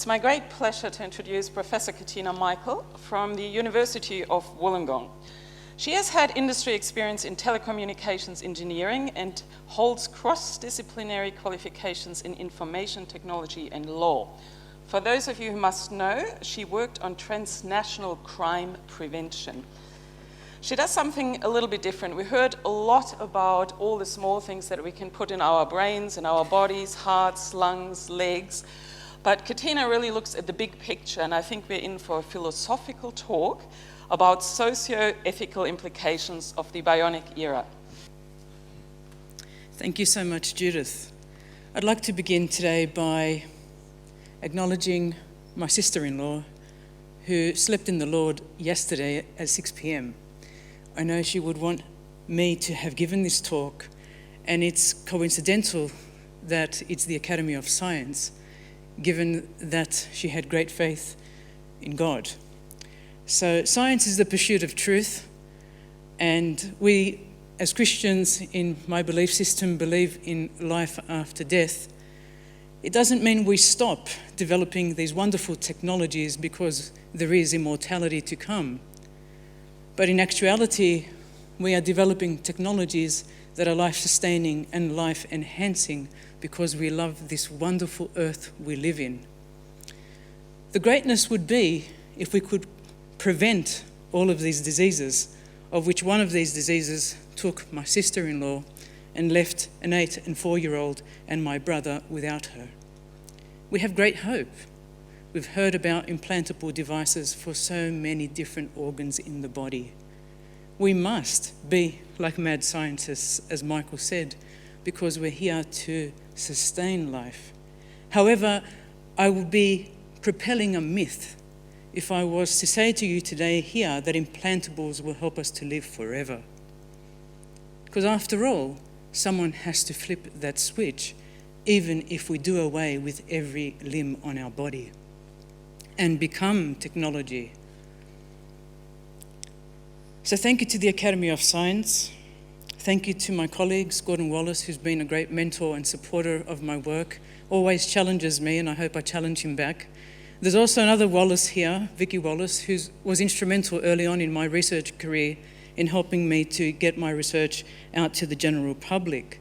It's my great pleasure to introduce Professor Katina Michael from the University of Wollongong. She has had industry experience in telecommunications engineering and holds cross-disciplinary qualifications in information technology and law. For those of you who must know, she worked on transnational crime prevention. She does something a little bit different. We heard a lot about all the small things that we can put in our brains, in our bodies, hearts, lungs, legs. But Katina really looks at the big picture, and I think we're in for a philosophical talk about socio-ethical implications of the bionic era. Thank you so much, Judith. I'd like to begin today by acknowledging my sister-in-law who slept in the Lord yesterday at 6 p.m. I know she would want me to have given this talk, and it's coincidental that it's the Academy of Science, given that she had great faith in God. So science is the pursuit of truth, and we as Christians in my belief system believe in life after death. It doesn't mean we stop developing these wonderful technologies because there is immortality to come. But in actuality, we are developing technologies that are life-sustaining and life-enhancing because we love this wonderful earth we live in. The greatness would be if we could prevent all of these diseases, of which one of these diseases took my sister-in-law and left an 8 and 4-year-old and my brother without her. We have great hope. We've heard about implantable devices for so many different organs in the body. We must be like mad scientists, as Michael said, because we're here to sustain life. However, I would be propelling a myth if I was to say to you today here that implantables will help us to live forever. Because after all, someone has to flip that switch, even if we do away with every limb on our body and become technology. So thank you to the Academy of Science. Thank you to my colleagues, Gordon Wallace, who's been a great mentor and supporter of my work, always challenges me, and I hope I challenge him back. There's also another Wallace here, Vicky Wallace, who was instrumental early on in my research career in helping me to get my research out to the general public.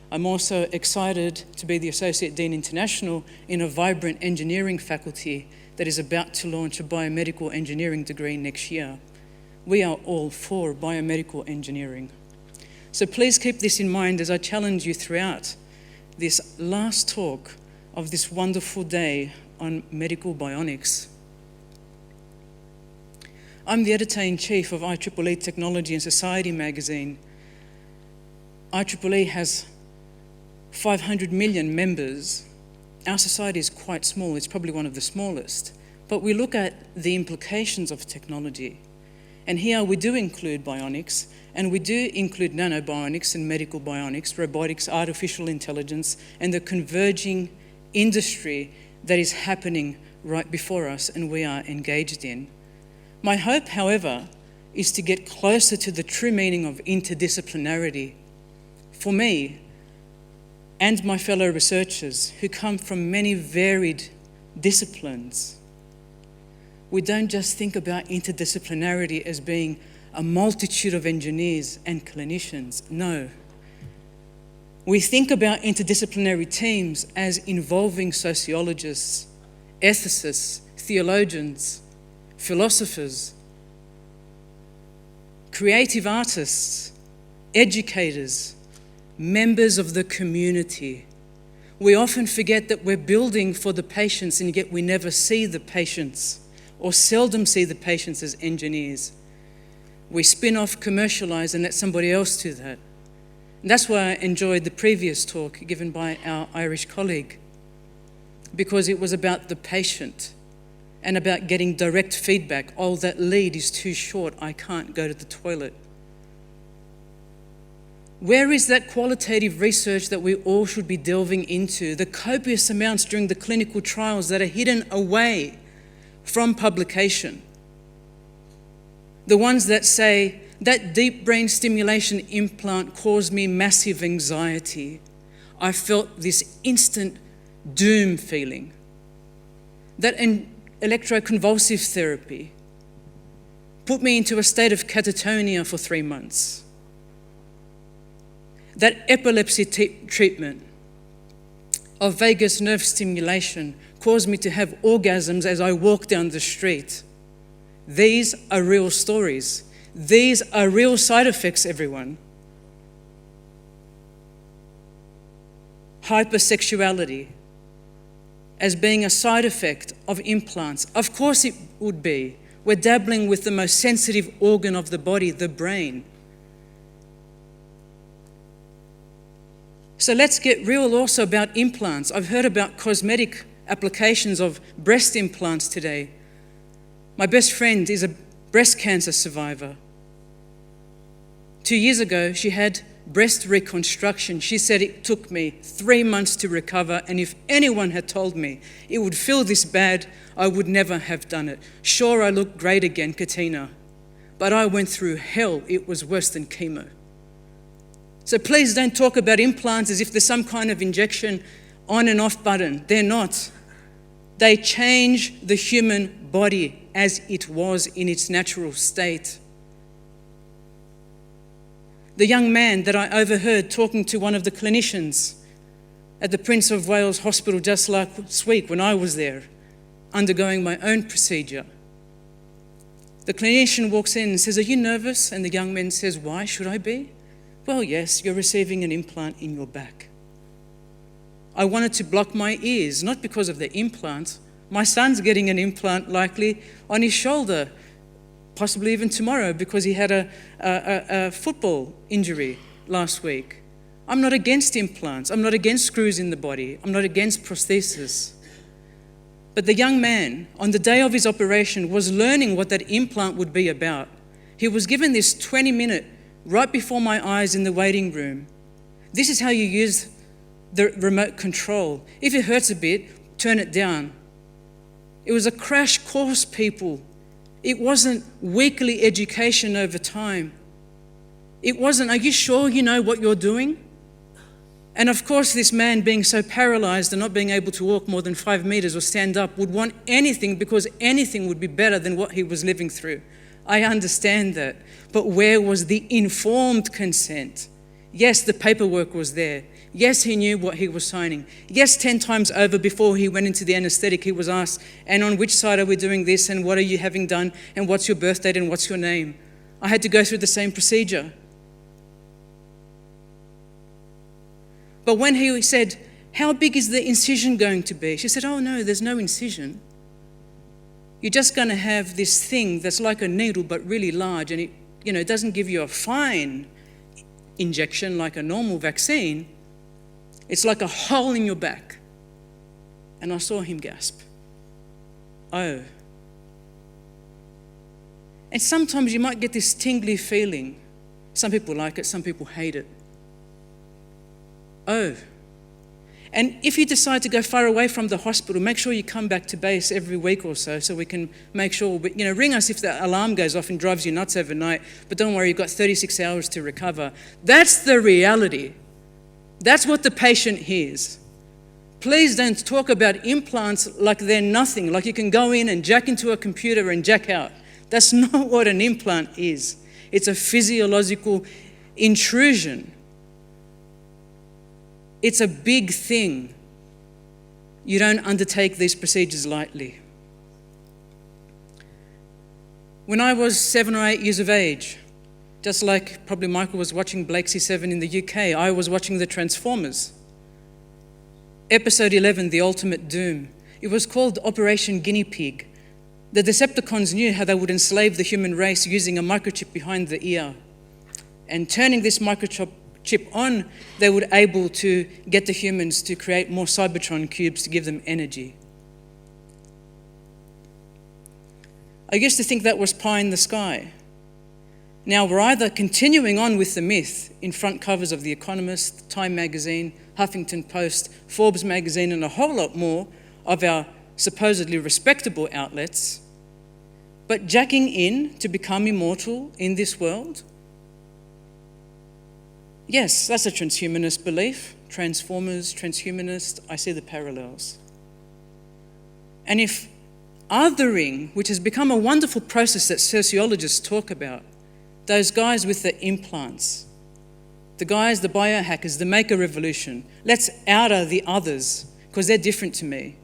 I'm also excited to be the Associate Dean International in a vibrant engineering faculty that is about to launch a biomedical engineering degree next year. We are all for biomedical engineering. So please keep this in mind as I challenge you throughout this last talk of this wonderful day on medical bionics. I'm the editor-in-chief of IEEE Technology and Society magazine. IEEE has 500 million members. Our society is quite small, it's probably one of the smallest. But we look at the implications of technology. And here we do include bionics, and we do include nanobionics and medical bionics, robotics, artificial intelligence, and the converging industry that is happening right before us and we are engaged in. My hope, however, is to get closer to the true meaning of interdisciplinarity. For me, and my fellow researchers who come from many varied disciplines, we don't just think about interdisciplinarity as being a multitude of engineers and clinicians. No. We think about interdisciplinary teams as involving sociologists, ethicists, theologians, philosophers, creative artists, educators, members of the community. We often forget that we're building for the patients, and yet we never see the patients, or seldom see the patients as engineers. We spin off, commercialize, and let somebody else do that. And that's why I enjoyed the previous talk given by our Irish colleague, because it was about the patient and about getting direct feedback. Oh, that lead is too short, I can't go to the toilet. Where is that qualitative research that we all should be delving into? The copious amounts during the clinical trials that are hidden away from publication. The ones that say, that deep brain stimulation implant caused me massive anxiety. I felt this instant doom feeling. that electroconvulsive therapy put me into a state of catatonia for 3 months. That epilepsy treatment of vagus nerve stimulation caused me to have orgasms as I walk down the street. These are real stories. These are real side effects, everyone. Hypersexuality as being a side effect of implants. Of course it would be. We're dabbling with the most sensitive organ of the body, the brain. So let's get real also about implants. I've heard about cosmetic applications of breast implants today. My best friend is a breast cancer survivor. 2 years ago, she had breast reconstruction. She said it took me 3 months to recover, and if anyone had told me it would feel this bad, I would never have done it. Sure, I look great again, Katina, but I went through hell. It was worse than chemo. So please don't talk about implants as if there's some kind of injection on and off button. They're not. They change the human body as it was in its natural state. The young man that I overheard talking to one of the clinicians at the Prince of Wales Hospital just last week when I was there, undergoing my own procedure. The clinician walks in and says, "Are you nervous?" And the young man says, "Why should I be?" "Well, yes, you're receiving an implant in your back." I wanted to block my ears, not because of the implant. My son's getting an implant likely on his shoulder, possibly even tomorrow, because he had a football injury last week. I'm not against implants. I'm not against screws in the body. I'm not against prosthesis. But the young man, on the day of his operation, was learning what that implant would be about. He was given this 20-minute right before my eyes in the waiting room. This is how you use the remote control. If it hurts a bit, turn it down. It was a crash course, people. It wasn't weekly education over time. It wasn't, "Are you sure you know what you're doing?" And of course, this man, being so paralyzed and not being able to walk more than 5 meters or stand up, would want anything, because anything would be better than what he was living through. I understand that. But where was the informed consent? Yes, the paperwork was there. Yes, he knew what he was signing. Yes, 10 times over before he went into the anesthetic, he was asked, "And on which side are we doing this? And what are you having done? And what's your birth date? And what's your name?" I had to go through the same procedure. But when he said, "How big is the incision going to be?" She said, "Oh no, there's no incision. You're just going to have this thing that's like a needle but really large, and it doesn't give you a fine injection like a normal vaccine. It's like a hole in your back." And I saw him gasp. Oh. And sometimes you might get this tingly feeling. Some people like it, some people hate it. Oh. And if you decide to go far away from the hospital, make sure you come back to base every week or so we can make sure, ring us if the alarm goes off and drives you nuts overnight, but don't worry, you've got 36 hours to recover. That's the reality. That's what the patient hears. Please don't talk about implants like they're nothing, like you can go in and jack into a computer and jack out. That's not what an implant is. It's a physiological intrusion. It's a big thing. You don't undertake these procedures lightly. When I was 7 or 8 years of age, just like probably Michael was watching Blake C7 in the UK, I was watching the Transformers. Episode 11, The Ultimate Doom. It was called Operation Guinea Pig. The Decepticons knew how they would enslave the human race using a microchip behind the ear. And turning this microchip on, they were able to get the humans to create more Cybertron cubes to give them energy. I used to think that was pie in the sky. Now we're either continuing on with the myth in front covers of The Economist, Time magazine, Huffington Post, Forbes magazine, and a whole lot more of our supposedly respectable outlets, but jacking in to become immortal in this world? Yes, that's a transhumanist belief. Transformers, transhumanist, I see the parallels. And if othering, which has become a wonderful process that sociologists talk about. Those guys with the implants, the guys, the biohackers, the maker revolution. Let's outer the others because they're different to me.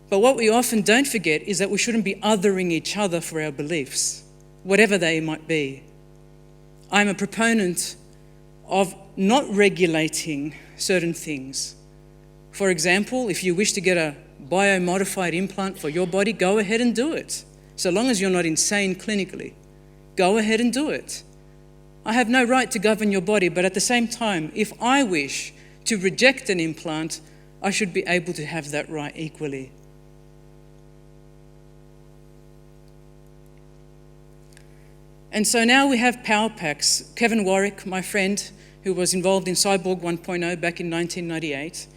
But what we often don't forget is that we shouldn't be othering each other for our beliefs, whatever they might be. I'm a proponent of not regulating certain things. For example, if you wish to get a biomodified implant for your body, go ahead and do it. So long as you're not insane clinically, go ahead and do it. I have no right to govern your body, but at the same time, if I wish to reject an implant, I should be able to have that right equally. And so now we have power packs. Kevin Warwick, my friend, who was involved in Cyborg 1.0 back in 1998,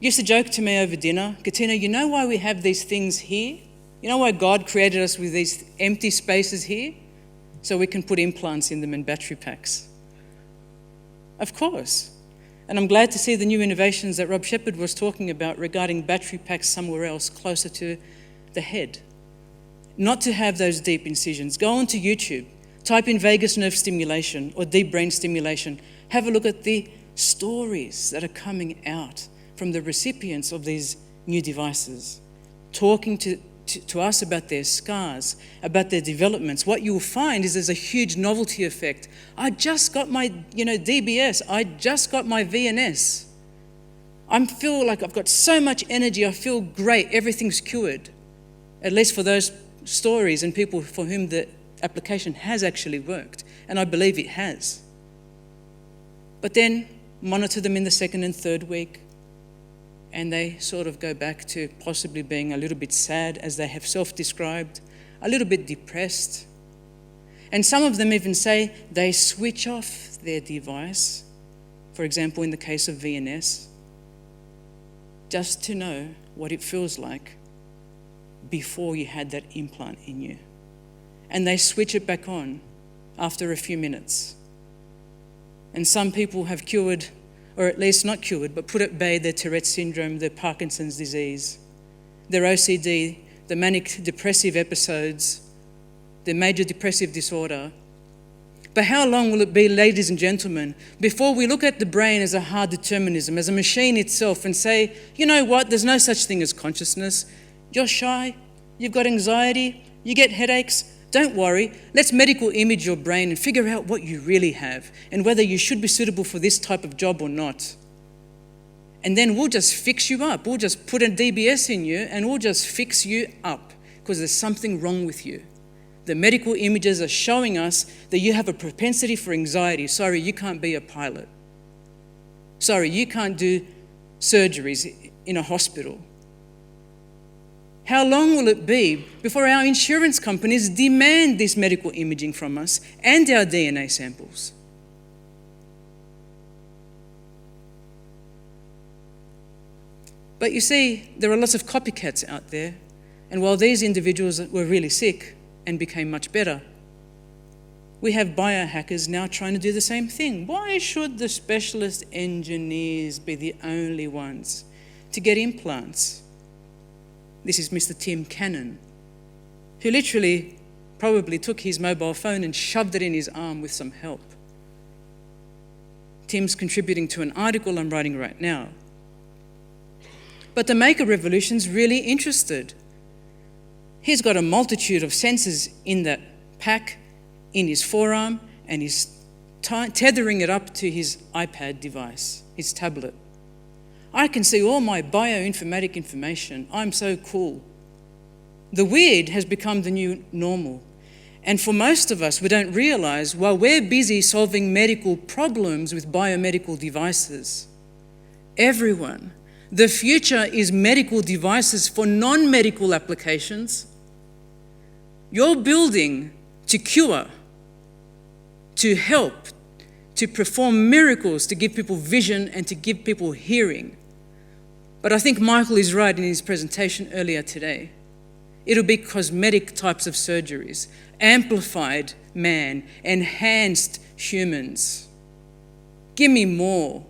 used to joke to me over dinner, Katina, you know why we have these things here? You know why God created us with these empty spaces here? So we can put implants in them and battery packs. Of course. And I'm glad to see the new innovations that Rob Shepherd was talking about regarding battery packs somewhere else, closer to the head. Not to have those deep incisions. Go onto YouTube, type in vagus nerve stimulation or deep brain stimulation. Have a look at the stories that are coming out from the recipients of these new devices, talking to us about their scars, about their developments. What you will find is there's a huge novelty effect. I just got my, DBS. I just got my VNS. I feel like I've got so much energy. I feel great. Everything's cured. At least for those stories and people for whom the application has actually worked. And I believe it has. But then monitor them in the second and third week, and they sort of go back to possibly being a little bit sad, as they have self-described, a little bit depressed. And some of them even say they switch off their device, for example, in the case of VNS, just to know what it feels like before you had that implant in you. And they switch it back on after a few minutes. And some people have cured, or at least not cured, but put at bay their Tourette's syndrome, their Parkinson's disease, their OCD, the manic depressive episodes, their major depressive disorder. But how long will it be, ladies and gentlemen, before we look at the brain as a hard determinism, as a machine itself, and say, you know what, there's no such thing as consciousness. You're shy, you've got anxiety, you get headaches. Don't worry, let's medical image your brain and figure out what you really have and whether you should be suitable for this type of job or not. And then we'll just fix you up. We'll just put a DBS in you and we'll just fix you up because there's something wrong with you. The medical images are showing us that you have a propensity for anxiety. Sorry, you can't be a pilot. Sorry, you can't do surgeries in a hospital. How long will it be before our insurance companies demand this medical imaging from us and our DNA samples? But you see, there are lots of copycats out there, and while these individuals were really sick and became much better, we have biohackers now trying to do the same thing. Why should the specialist engineers be the only ones to get implants? This is Mr. Tim Cannon, who literally probably took his mobile phone and shoved it in his arm with some help. Tim's contributing to an article I'm writing right now. But the maker revolution's really interested. He's got a multitude of sensors in that pack, in his forearm, and he's tethering it up to his iPad device, his tablet. I can see all my bioinformatic information. I'm so cool. The weird has become the new normal. And for most of us, we don't realize while we're busy solving medical problems with biomedical devices, everyone, the future is medical devices for non-medical applications. You're building to cure, to help, to perform miracles, to give people vision and to give people hearing. But I think Michael is right in his presentation earlier today. It'll be cosmetic types of surgeries, amplified man, enhanced humans. Give me more.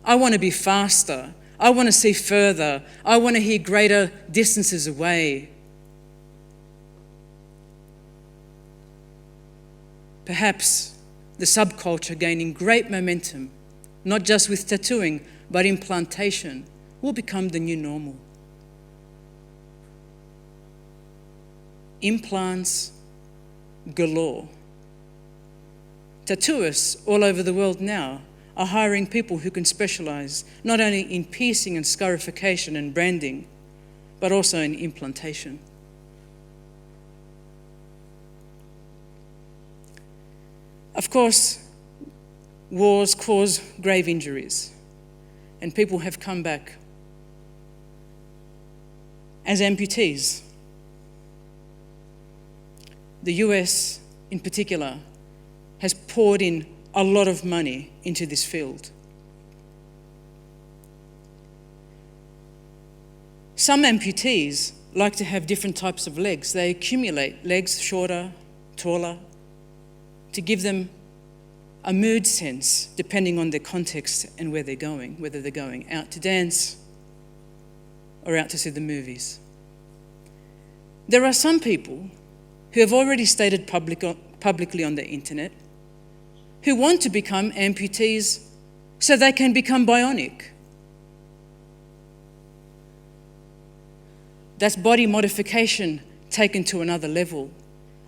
I want to be faster. I want to see further. I want to hear greater distances away. Perhaps the subculture gaining great momentum, not just with tattooing, but implantation, will become the new normal. Implants galore. Tattooists all over the world now are hiring people who can specialise not only in piercing and scarification and branding, but also in implantation. Of course, wars cause grave injuries, and people have come back as amputees. The US, in particular, has poured in a lot of money into this field. Some amputees like to have different types of legs. They accumulate legs shorter, taller, to give them a mood sense depending on their context and where they're going, whether they're going out to dance or out to see the movies. There are some people who have already stated publicly on the internet who want to become amputees so they can become bionic. That's body modification taken to another level.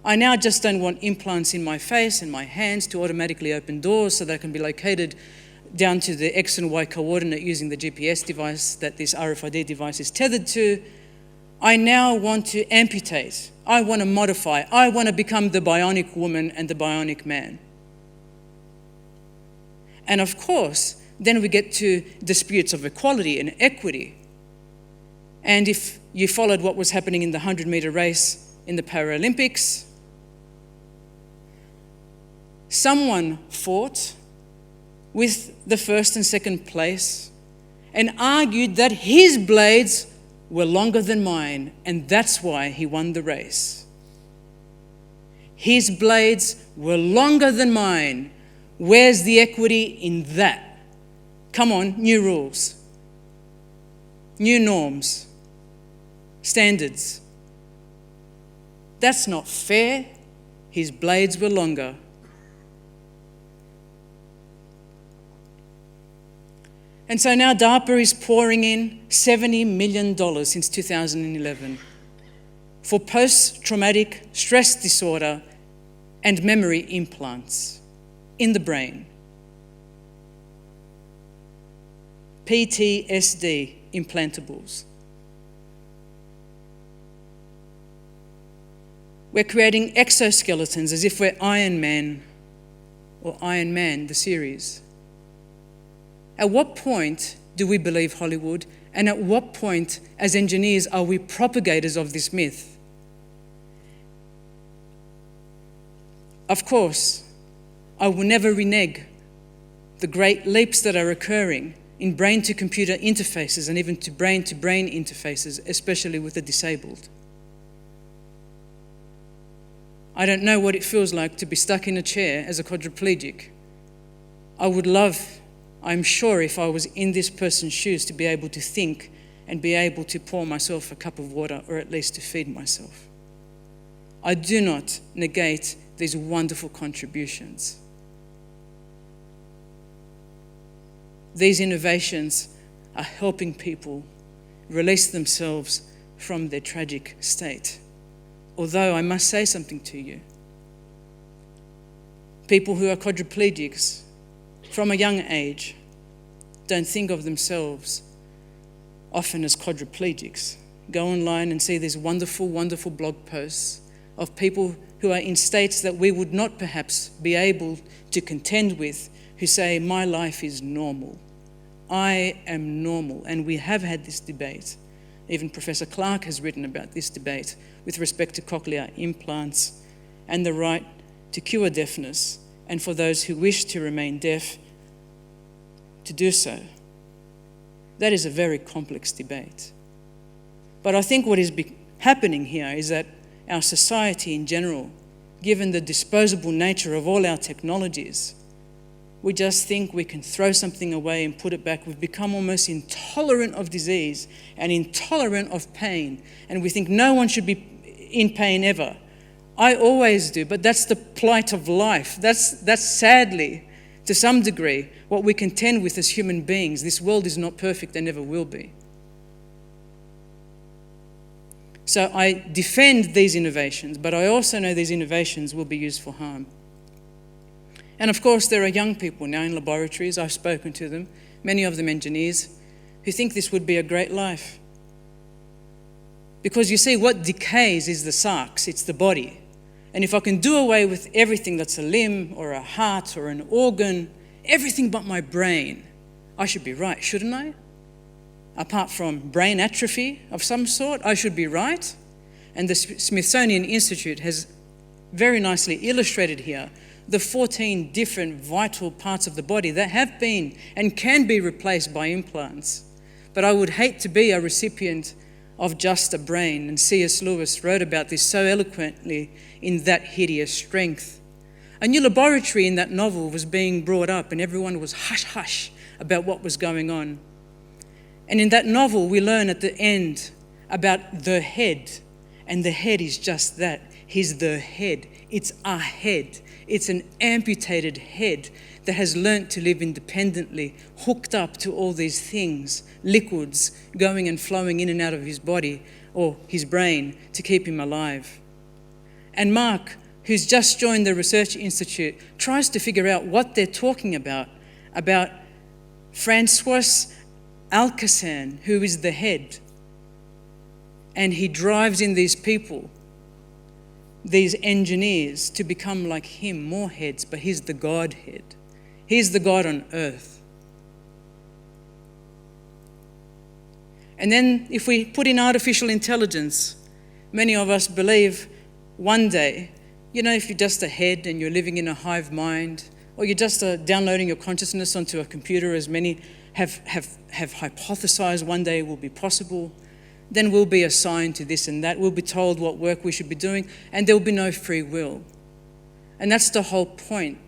I now just don't want implants in my face and my hands to automatically open doors so that I can be located down to the X and Y coordinate using the GPS device that this RFID device is tethered to. I now want to amputate. I want to modify. I want to become the bionic woman and the bionic man. And of course, then we get to disputes of equality and equity. And if you followed what was happening in the 100-metre race in the Paralympics, someone fought with the first and second place and argued that his blades were longer than mine, and that's why he won the race. His blades were longer than mine. Where's the equity in that? Come on, new rules, new norms, standards. That's not fair. His blades were longer. And so now DARPA is pouring in $70 million since 2011 for post-traumatic stress disorder and memory implants in the brain. PTSD implantables. We're creating exoskeletons as if we're Iron Man or Iron Man, the series. At what point do we believe Hollywood? And at what point, as engineers, are we propagators of this myth? Of course, I will never renege the great leaps that are occurring in brain-to-computer interfaces and even to brain-to-brain interfaces, especially with the disabled. I don't know what it feels like to be stuck in a chair as a quadriplegic. I would love, I'm sure, if I was in this person's shoes, to be able to think and be able to pour myself a cup of water, or at least to feed myself. I do not negate these wonderful contributions. These innovations are helping people release themselves from their tragic state. Although I must say something to you. People who are quadriplegics from a young age don't think of themselves often as quadriplegics. Go online and see these wonderful, wonderful blog posts of people who are in states that we would not perhaps be able to contend with, who say, my life is normal. I am normal. And we have had this debate. Even Professor Clark has written about this debate with respect to cochlear implants and the right to cure deafness, and for those who wish to remain deaf to do so. That is a very complex debate. But I think what is happening here is that our society in general, given the disposable nature of all our technologies, We just think we can throw something away and put it back. We've become almost intolerant of disease and intolerant of pain. And we think no one should be in pain ever. I always do, but that's the plight of life. That's sadly, to some degree, what we contend with as human beings. This world is not perfect and never will be. So I defend these innovations, but I also know these innovations will be used for harm. And of course, there are young people now in laboratories, I've spoken to them, many of them engineers, who think this would be a great life. Because you see, what decays is the sarx, it's the body. And if I can do away with everything that's a limb or a heart or an organ, everything but my brain, I should be right, shouldn't I? Apart from brain atrophy of some sort, I should be right. And the Smithsonian Institute has very nicely illustrated here the 14 different vital parts of the body that have been and can be replaced by implants. But I would hate to be a recipient of just a brain, and C.S. Lewis wrote about this so eloquently in That Hideous Strength. A new laboratory in that novel was being brought up, and everyone was hush-hush about what was going on. And in that novel, we learn at the end about the head, and the head is just that. He's the head. It's a head. It's an amputated head that has learnt to live independently, hooked up to all these things, liquids going and flowing in and out of his body or his brain to keep him alive. And Mark, who's just joined the Research Institute, tries to figure out what they're talking about Francois Alcassan, who is the head. And he drives in these people, these engineers, to become like him, more heads, but he's the Godhead. He's the God on earth. And then if we put in artificial intelligence, many of us believe one day, if you're just a head and you're living in a hive mind, or you're just downloading your consciousness onto a computer, as many have hypothesized one day will be possible, then we'll be assigned to this and that. We'll be told what work we should be doing, and there will be no free will. And that's the whole point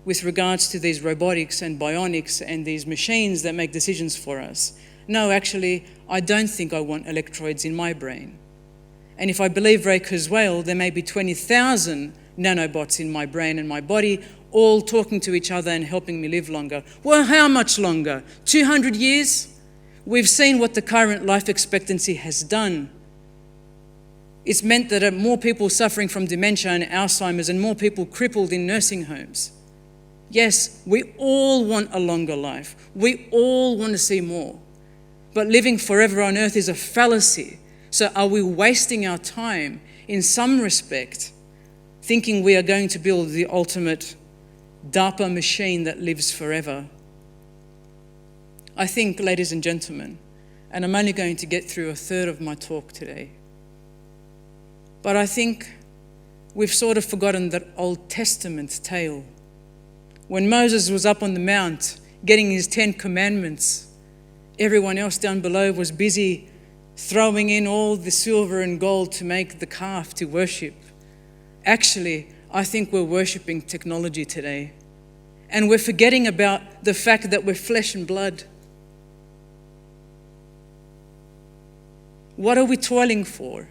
with regards to these robotics and bionics and these machines that make decisions for us. No, actually, I don't think I want electrodes in my brain. And if I believe Ray Kurzweil, there may be 20,000 nanobots in my brain and my body, all talking to each other and helping me live longer. Well, how much longer? 200 years? We've seen what the current life expectancy has done. It's meant that more people suffering from dementia and Alzheimer's and more people crippled in nursing homes. Yes, we all want a longer life. We all want to see more. But living forever on earth is a fallacy. So are we wasting our time in some respect thinking we are going to build the ultimate DARPA machine that lives forever? I think, ladies and gentlemen, and I'm only going to get through a third of my talk today, but I think we've sort of forgotten that Old Testament tale. When Moses was up on the mount getting his 10 commandments, everyone else down below was busy throwing in all the silver and gold to make the calf to worship. Actually, I think we're worshipping technology today, and we're forgetting about the fact that we're flesh and blood. What are we toiling for?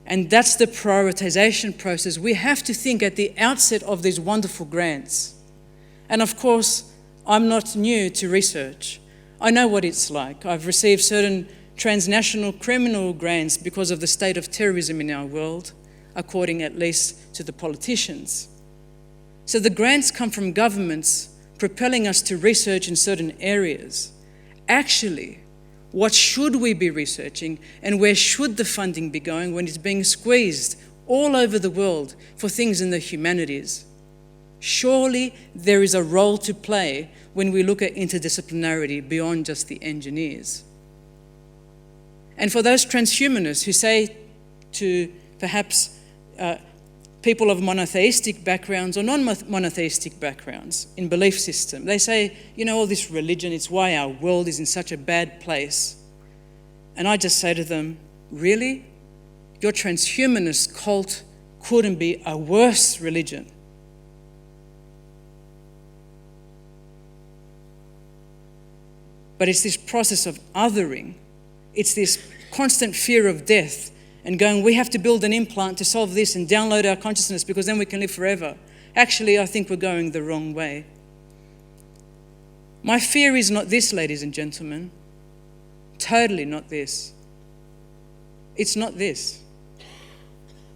And that's the prioritization process. We have to think at the outset of these wonderful grants. And of course, I'm not new to research. I know what it's like. I've received certain transnational criminal grants because of the state of terrorism in our world, according at least to the politicians. So the grants come from governments propelling us to research in certain areas. Actually, what should we be researching, and where should the funding be going when it's being squeezed all over the world for things in the humanities? Surely there is a role to play when we look at interdisciplinarity beyond just the engineers. And for those transhumanists who say to perhaps people of monotheistic backgrounds or non-monotheistic backgrounds in belief system, they say, all this religion, it's why our world is in such a bad place. And I just say to them, really? Your transhumanist cult couldn't be a worse religion. but it's this process of othering. It's this constant fear of death and going, we have to build an implant to solve this and download our consciousness because then we can live forever. Actually, I think we're going the wrong way. My fear is not this, ladies and gentlemen. Totally not this. It's not this.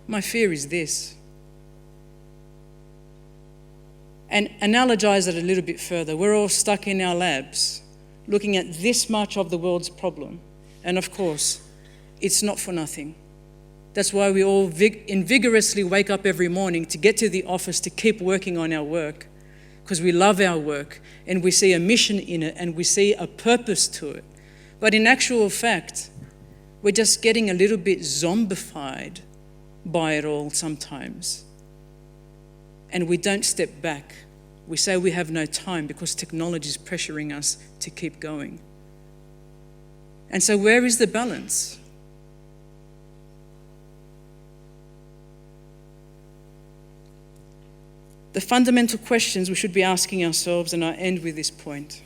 My fear is this. And analogize it a little bit further. We're all stuck in our labs looking at this much of the world's problem. And of course, it's not for nothing. That's why we all vigorously wake up every morning to get to the office to keep working on our work, because we love our work and we see a mission in it and we see a purpose to it. But in actual fact, we're just getting a little bit zombified by it all sometimes. And we don't step back. We say we have no time because technology is pressuring us to keep going. And so where is the balance? The fundamental questions we should be asking ourselves, and I end with this point,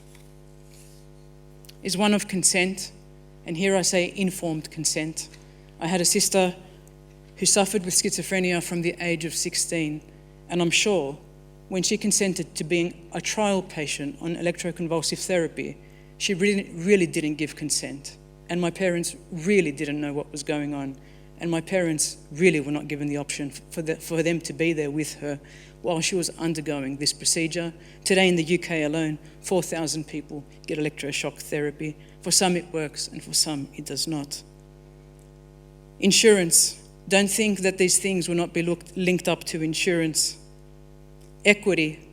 is one of consent. And here I say informed consent. I had a sister who suffered with schizophrenia from the age of 16. And I'm sure when she consented to being a trial patient on electroconvulsive therapy, she really didn't give consent. And my parents really didn't know what was going on. And my parents really were not given the option for them to be there with her while she was undergoing this procedure. Today in the UK alone, 4,000 people get electroshock therapy. For some it works and for some it does not. Insurance. Don't think that these things will not be linked up to insurance. Equity.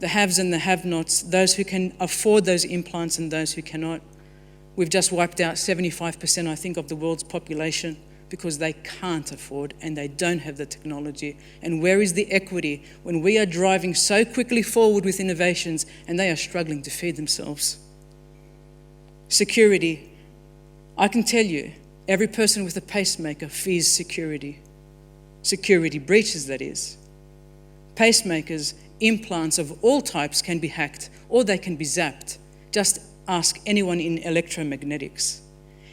The haves and the have-nots, those who can afford those implants and those who cannot. We've just wiped out 75%, I think, of the world's population because they can't afford and they don't have the technology. And where is the equity when we are driving so quickly forward with innovations and they are struggling to feed themselves? Security. I can tell you, every person with a pacemaker fears security. Security breaches, that is. Pacemakers, implants of all types can be hacked or they can be zapped. Just ask anyone in electromagnetics.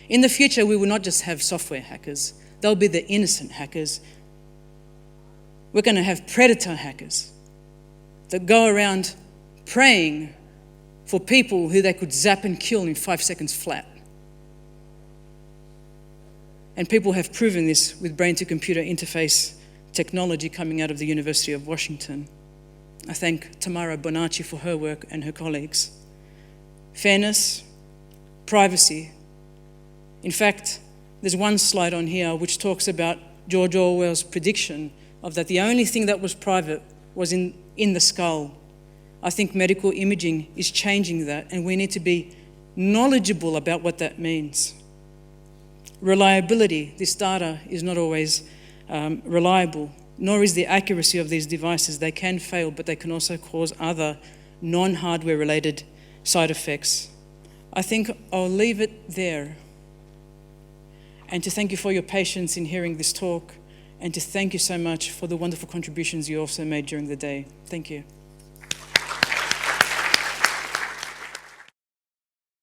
In the future, we will not just have software hackers. They'll be the innocent hackers. We're going to have predator hackers that go around praying for people who they could zap and kill in 5 seconds flat. And people have proven this with brain-to-computer interface technology coming out of the University of Washington. I thank Tamara Bonacci for her work and her colleagues. Fairness, privacy. In fact, there's one slide on here which talks about George Orwell's prediction of that the only thing that was private was in the skull. I think medical imaging is changing that, and we need to be knowledgeable about what that means. Reliability. This data is not always reliable, nor is the accuracy of these devices. They can fail, but they can also cause other non-hardware related side effects. I think I'll leave it there. And to thank you for your patience in hearing this talk, and to thank you so much for the wonderful contributions you also made during the day. Thank you.